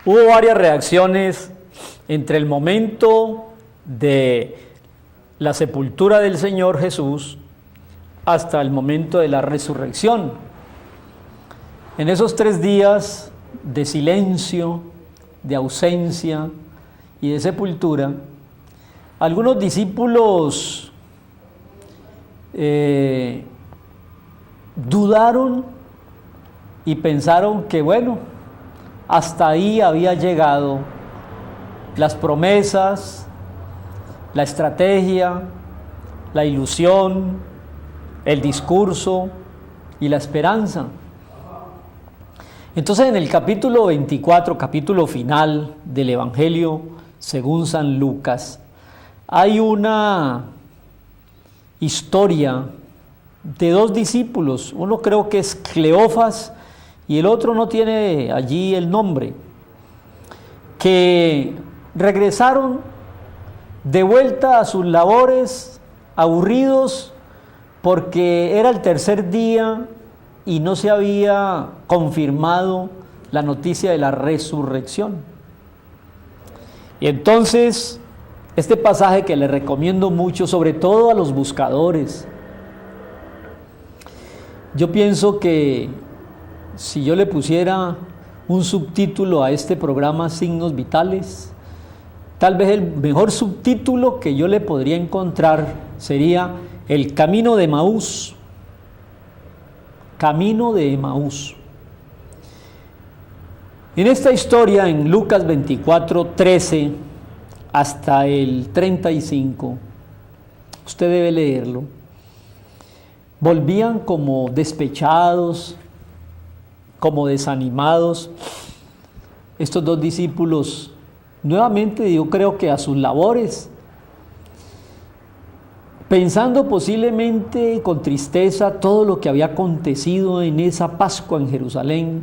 Hubo varias reacciones entre el momento de la sepultura del Señor Jesús hasta el momento de la resurrección. En esos 3 días de silencio, de ausencia y de sepultura, algunos discípulos dudaron y pensaron que hasta ahí había llegado las promesas, la estrategia, la ilusión, el discurso y la esperanza. Entonces, en el capítulo 24, capítulo final del Evangelio según San Lucas, hay una historia de 2 discípulos. Uno creo que es Cleofas y el otro no tiene allí el nombre, que regresaron de vuelta a sus labores aburridos porque era el 3er día y no se había confirmado la noticia de la resurrección. Y entonces, este pasaje que le recomiendo mucho, sobre todo a los buscadores, yo pienso que si yo le pusiera un subtítulo a este programa Signos Vitales, tal vez el mejor subtítulo que yo le podría encontrar sería El Camino de Emaús. Camino de Emaús. En esta historia, en Lucas 24:13 hasta el 35, usted debe leerlo, volvían como despechados, como desanimados, estos 2 discípulos, nuevamente yo creo que a sus labores, pensando posiblemente con tristeza todo lo que había acontecido en esa Pascua en Jerusalén,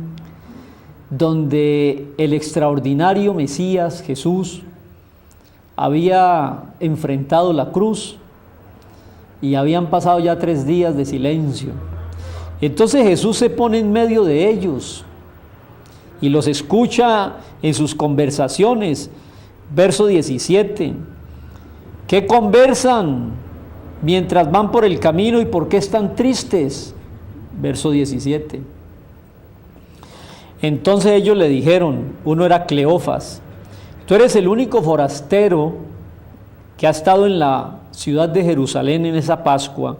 donde el extraordinario Mesías Jesús había enfrentado la cruz y habían pasado ya 3 días de silencio. Entonces Jesús se pone en medio de ellos y los escucha en sus conversaciones. Verso 17, ¿qué conversan mientras van por el camino y por qué están tristes? Verso 17. Entonces ellos le dijeron, uno era Cleofas, tú eres el único forastero que ha estado en la ciudad de Jerusalén en esa Pascua,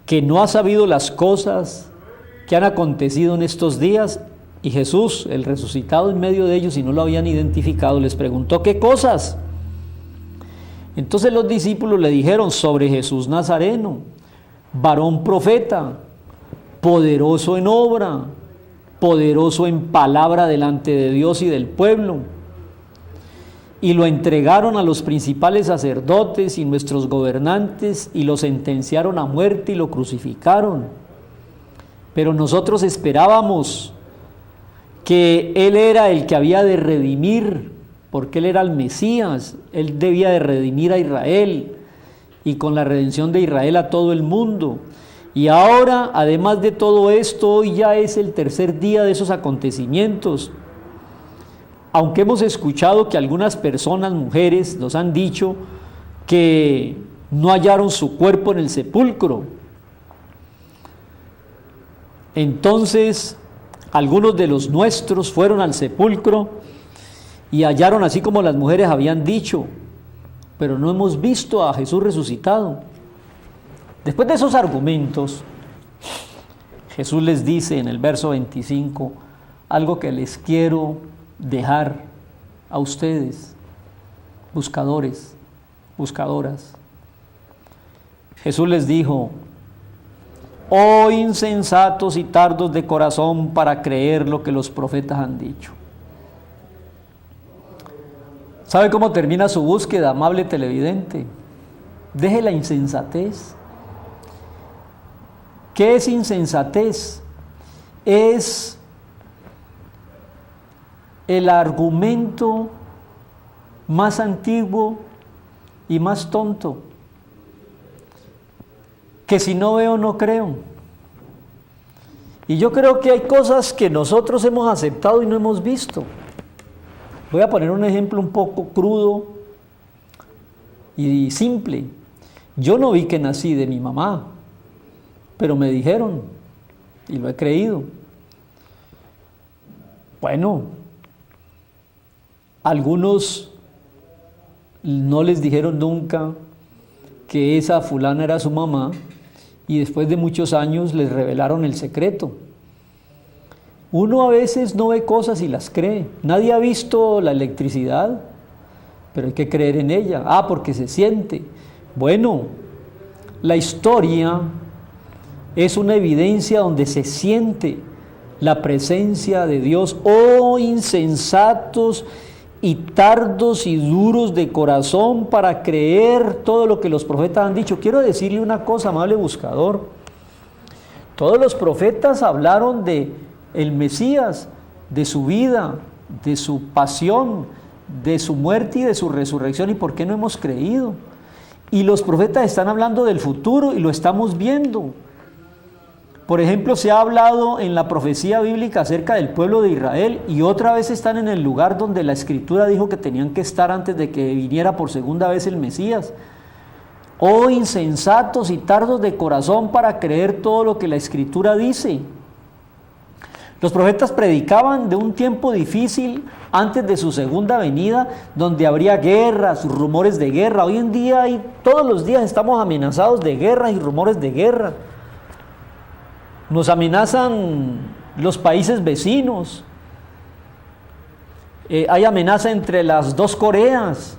que no ha sabido las cosas que han acontecido en estos días. Y Jesús, el resucitado en medio de ellos, y no lo habían identificado, les preguntó, ¿qué cosas? Entonces los discípulos le dijeron, sobre Jesús Nazareno, varón profeta, poderoso en obra, poderoso en palabra delante de Dios y del pueblo. Y lo entregaron a los principales sacerdotes y nuestros gobernantes y lo sentenciaron a muerte y lo crucificaron. Pero nosotros esperábamos que Él era el que había de redimir, porque Él era el Mesías, Él debía de redimir a Israel y con la redención de Israel a todo el mundo. Y ahora, además de todo esto, hoy ya es el 3er día de esos acontecimientos. Aunque hemos escuchado que algunas personas, mujeres, nos han dicho que no hallaron su cuerpo en el sepulcro. Entonces, algunos de los nuestros fueron al sepulcro y hallaron así como las mujeres habían dicho, pero no hemos visto a Jesús resucitado. Después de esos argumentos, Jesús les dice en el verso 25 algo que les quiero dejar a ustedes, buscadores, buscadoras. Jesús les dijo, oh insensatos y tardos de corazón para creer lo que los profetas han dicho. ¿Sabe cómo termina su búsqueda, amable televidente? Deje la insensatez. ¿Qué es insensatez? Es el argumento más antiguo y más tonto, que si no veo no creo. Y yo creo que hay cosas que nosotros hemos aceptado y no hemos visto. Voy a poner un ejemplo un poco crudo y simple. Yo no vi que nací de mi mamá, pero me dijeron y lo he creído. Bueno, algunos no les dijeron nunca que esa fulana era su mamá y después de muchos años les revelaron el secreto. Uno a veces no ve cosas y las cree. Nadie ha visto la electricidad, pero hay que creer en ella. Porque se siente. Bueno, la historia es una evidencia donde se siente la presencia de Dios. Oh, insensatos y tardos y duros de corazón para creer todo lo que los profetas han dicho. Quiero decirle una cosa, amable buscador. Todos los profetas hablaron de el Mesías, de su vida, de su pasión, de su muerte y de su resurrección. ¿Y por qué no hemos creído? Y los profetas están hablando del futuro y lo estamos viendo. Por ejemplo, se ha hablado en la profecía bíblica acerca del pueblo de Israel y otra vez están en el lugar donde la Escritura dijo que tenían que estar antes de que viniera por segunda vez el Mesías. Oh, insensatos y tardos de corazón para creer todo lo que la Escritura dice. Los profetas predicaban de un tiempo difícil antes de su segunda venida, donde habría guerras, rumores de guerra. Hoy en día todos los días estamos amenazados de guerras y rumores de guerra. Nos amenazan los países vecinos. Hay amenaza entre las dos Coreas.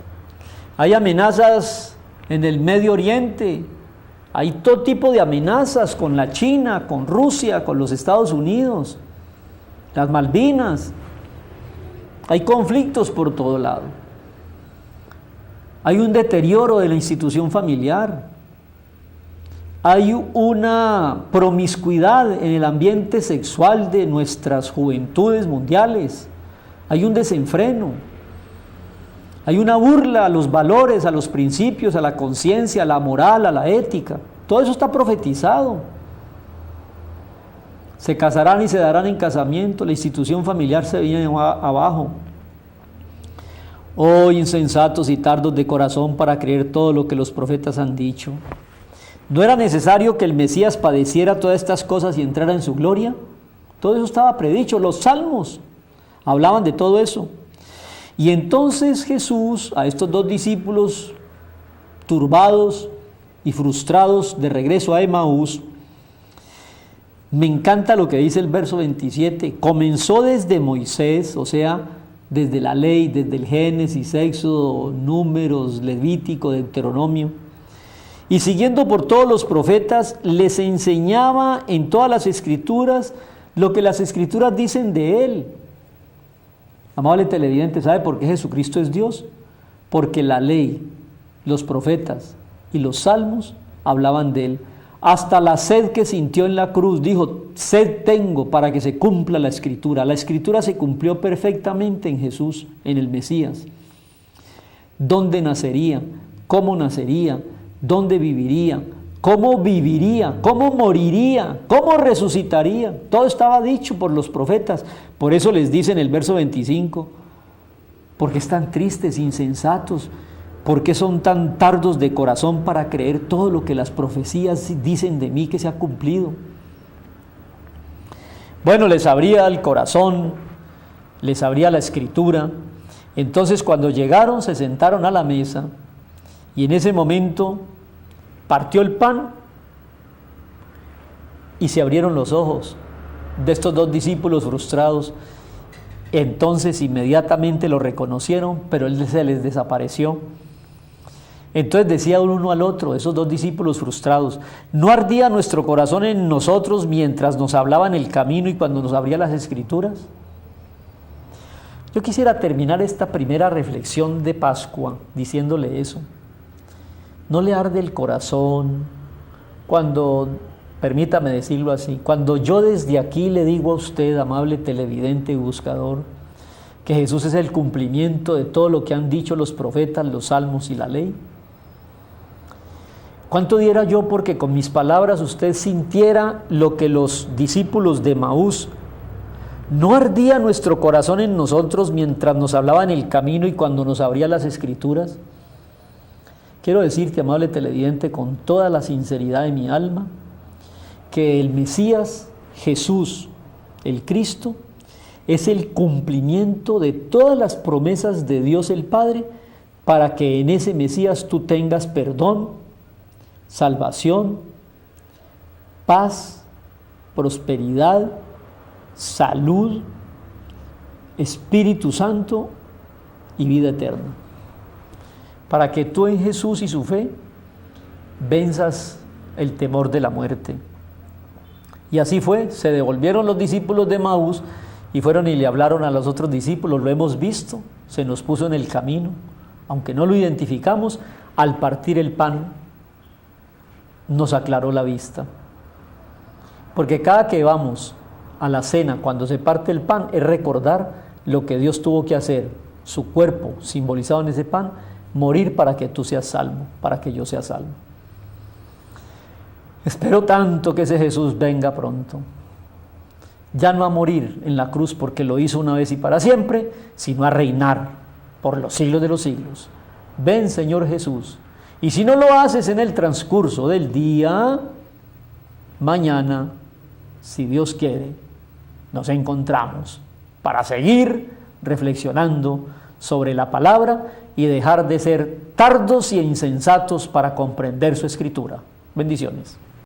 Hay amenazas en el Medio Oriente. Hay todo tipo de amenazas con la China, con Rusia, con los Estados Unidos. Las Malvinas. Hay conflictos por todo lado. Hay un deterioro de la institución familiar. Hay una promiscuidad en el ambiente sexual de nuestras juventudes mundiales. Hay un desenfreno. Hay una burla a los valores, a los principios, a la conciencia, a la moral, a la ética. Todo eso está profetizado. Se casarán y se darán en casamiento, la institución familiar se viene abajo. Oh, insensatos y tardos de corazón para creer todo lo que los profetas han dicho. ¿No era necesario que el Mesías padeciera todas estas cosas y entrara en su gloria? Todo eso estaba predicho, los salmos hablaban de todo eso. Y entonces Jesús a estos dos discípulos turbados y frustrados de regreso a Emaús, me encanta lo que dice el verso 27, comenzó desde Moisés, o sea, desde la ley, desde el Génesis, Éxodo, Números, Levítico, Deuteronomio, y siguiendo por todos los profetas, les enseñaba en todas las escrituras lo que las escrituras dicen de él. Amable televidente, ¿sabe por qué Jesucristo es Dios? Porque la ley, los profetas y los salmos hablaban de él. Hasta la sed que sintió en la cruz, dijo, sed tengo para que se cumpla la Escritura. La Escritura se cumplió perfectamente en Jesús, en el Mesías. ¿Dónde nacería? ¿Cómo nacería? ¿Dónde viviría? ¿Cómo viviría? ¿Cómo moriría? ¿Cómo resucitaría? Todo estaba dicho por los profetas. Por eso les dice en el verso 25, ¿por qué están tristes, insensatos? ¿Por qué son tan tardos de corazón para creer todo lo que las profecías dicen de mí que se ha cumplido? Bueno, les abría el corazón, les abría la Escritura. Entonces cuando llegaron se sentaron a la mesa y en ese momento partió el pan y se abrieron los ojos de estos dos discípulos frustrados. Entonces inmediatamente lo reconocieron, pero él se les desapareció. Entonces decía uno al otro, esos dos discípulos frustrados, ¿no ardía nuestro corazón en nosotros mientras nos hablaba en el camino y cuando nos abría las Escrituras? Yo quisiera terminar esta primera reflexión de Pascua diciéndole eso. ¿No le arde el corazón cuando, permítame decirlo así, cuando yo desde aquí le digo a usted, amable televidente y buscador, que Jesús es el cumplimiento de todo lo que han dicho los profetas, los salmos y la ley? ¿Cuánto diera yo porque con mis palabras usted sintiera lo que los discípulos de Emaús ¿No ardía nuestro corazón en nosotros mientras nos hablaba en el camino y cuando nos abría las Escrituras? Quiero decirte, amable televidente, con toda la sinceridad de mi alma, que el Mesías, Jesús, el Cristo, es el cumplimiento de todas las promesas de Dios el Padre para que en ese Mesías tú tengas perdón, salvación, paz, prosperidad, salud, Espíritu Santo y vida eterna. Para que tú en Jesús y su fe venzas el temor de la muerte. Y así fue, se devolvieron los discípulos de Emaús y fueron y le hablaron a los otros discípulos, lo hemos visto, se nos puso en el camino, aunque no lo identificamos, al partir el pan nos aclaró la vista. Porque cada que vamos a la cena, cuando se parte el pan, es recordar lo que Dios tuvo que hacer, su cuerpo simbolizado en ese pan, morir para que tú seas salvo, para que yo sea salvo. Espero tanto que ese Jesús venga pronto, ya no a morir en la cruz porque lo hizo una vez y para siempre, sino a reinar por los siglos de los siglos. Ven, Señor Jesús, y si no lo haces en el transcurso del día, mañana, si Dios quiere, nos encontramos para seguir reflexionando sobre la palabra y dejar de ser tardos y insensatos para comprender su escritura. Bendiciones.